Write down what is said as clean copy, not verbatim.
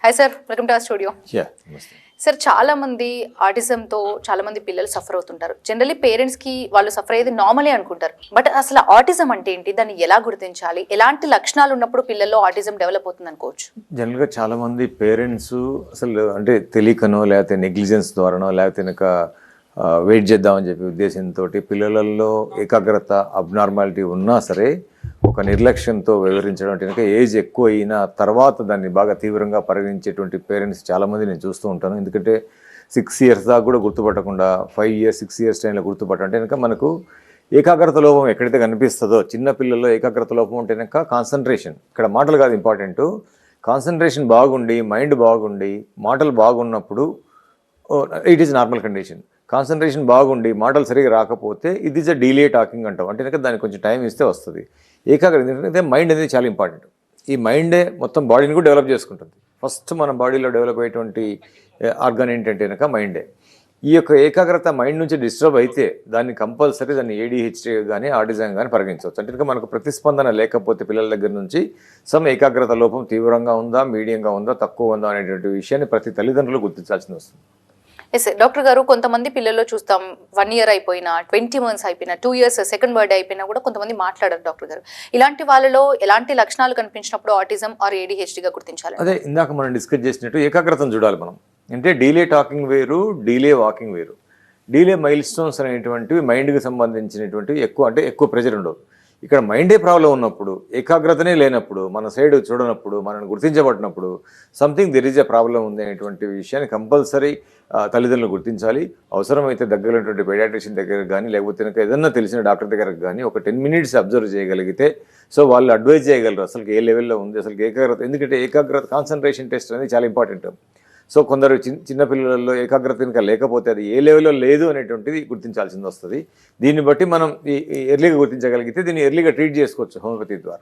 Hi sir, welcome to our studio. నమస్తే. Sir, చాలా మంది ఆటిజంతో చాలా మంది పిల్లలు సఫర్ అవుతుంటారు. జనరల్లీ పేరెంట్స్కి వాళ్ళు సఫర్ అయ్యేది నార్మలే అనుకుంటారు. బట్ అసలు ఆటిజం అంటే ఏంటి, దాన్ని ఎలా గుర్తించాలి, ఎలాంటి లక్షణాలు ఉన్నప్పుడు పిల్లల్లో ఆటిజం డెవలప్ అవుతుంది అనుకోవచ్చు? జనరల్గా చాలామంది పేరెంట్స్ అసలు అంటే తెలియకనో లేకపోతే నెగ్లిజెన్స్ ద్వారానో లేకపోతే కనుక వెయిట్ చేద్దామని చెప్పి ఉద్దేశంతో పిల్లలలో ఏకాగ్రత అబ్నార్మాలిటీ ఉన్నా సరే ఒక నిర్లక్ష్యంతో వివరించడం అంటే కనుక ఏజ్ ఎక్కువ అయిన తర్వాత దాన్ని బాగా తీవ్రంగా పరిగణించేటువంటి పేరెంట్స్ చాలామంది నేను చూస్తూ ఉంటాను. ఎందుకంటే 6 years దాకా కూడా గుర్తుపట్టకుండా 5 years 6 years టైంలో గుర్తుపట్టంటే కనుక మనకు ఏకాగ్రత లోపం ఎక్కడైతే కనిపిస్తుందో చిన్న పిల్లల్లో ఏకాగ్రత లోపం అంటే కనుక కాన్సన్ట్రేషన్, ఇక్కడ మాటలు కాదు ఇంపార్టెంట్, కాన్సన్ట్రేషన్ బాగుండి మైండ్ బాగుండి మాటలు బాగున్నప్పుడు it is normal condition. Concentration బాగుండి మాటలు సరిగా రాకపోతే ఇది ఈజ్ అ డీలే టాకింగ్ అంటాం. అంటే కనుక దానికి కొంచెం టైం ఇస్తే వస్తుంది. ఏకాగ్రత ఎందుకంటే మైండ్ అనేది చాలా ఇంపార్టెంట్. ఈ మైండే మొత్తం బాడీని కూడా డెవలప్ చేసుకుంటుంది. ఫస్ట్ మన బాడీలో డెవలప్ అయ్యేటువంటి ఆర్గాన్ ఏంటంటే కనుక మైండే. ఈ యొక్క ఏకాగ్రత మైండ్ నుంచి డిస్టర్బ్ అయితే దాన్ని కంపల్సరీ దాన్ని ADHD కానీ ఆటిజం కానీ పరిగణించవచ్చు. అంటే కనుక మనకు ప్రతిస్పందన లేకపోతే పిల్లల దగ్గర నుంచి ఏకాగ్రత లోపం తీవ్రంగా ఉందా, మీడియంగా ఉందా, తక్కువ ఉందా అనేటువంటి విషయాన్ని ప్రతి తల్లిదండ్రులు గుర్తించాల్సి వస్తుంది. ఎస్ డాక్టర్ గారు, కొంతమంది పిల్లల్లో చూస్తాం 1 year అయిపోయినా, 20 months అయిపోయినా, 2 years సెకండ్ బర్త్డే అయిపోయినా కూడా కొంతమంది మాట్లాడారు. డాక్టర్ గారు, ఇలాంటి వాళ్ళలో ఎలాంటి లక్షణాలు కనిపించినప్పుడు ఆటిజం ఆర్ ADHDగా గుర్తించాలి? అదే ఇందాక మనం డిస్కస్ చేసినట్టు ఏకాగ్రతను చూడాలి మనం. అంటే డీలే టాకింగ్ వేరు, డీలే వాకింగ్ వేరు. డీలే మైల్ స్టోన్స్ అనేటువంటివి మైండ్కి సంబంధించినటువంటివి ఎక్కువ ప్రెజర్ ఉండవు. ఇక్కడ మైండే ప్రాబ్లం ఉన్నప్పుడు, ఏకాగ్రతనే లేనప్పుడు, మన సైడ్ చూడనప్పుడు, మనల్ని గుర్తించబడినప్పుడు something there is a problem ఉంది అనేటువంటి విషయాన్ని కంపల్సరీ తల్లిదండ్రులు గుర్తించాలి. అవసరమైతే దగ్గరటువంటి పెడియాట్రిషియన్ దగ్గరకు కానీ లేకపోతే కనుక ఏదన్నా తెలిసిన డాక్టర్ దగ్గరకు కానీ ఒక 10 minutes అబ్జర్వ్ చేయగలిగితే వాళ్ళు అడ్వైజ్ చేయగలరు అసలు ఏ లెవెల్లో ఉంది, అసలు ఏకాగ్రత. ఎందుకంటే ఏకాగ్రత కాన్సన్ట్రేషన్ టెస్ట్ అనేది చాలా ఇంపార్టెంట్. కొందరు చిన్న పిల్లలలో ఏకాగ్రత కనుక లేకపోతే అది ఏ లెవెల్లో లేదు అనేటువంటిది గుర్తించాల్సింది వస్తుంది. దీన్ని బట్టి మనం ఎర్లీగా గుర్తించగలిగితే దీన్ని ఎర్లీగా ట్రీట్ చేసుకోవచ్చు హోమియోపతి ద్వారా.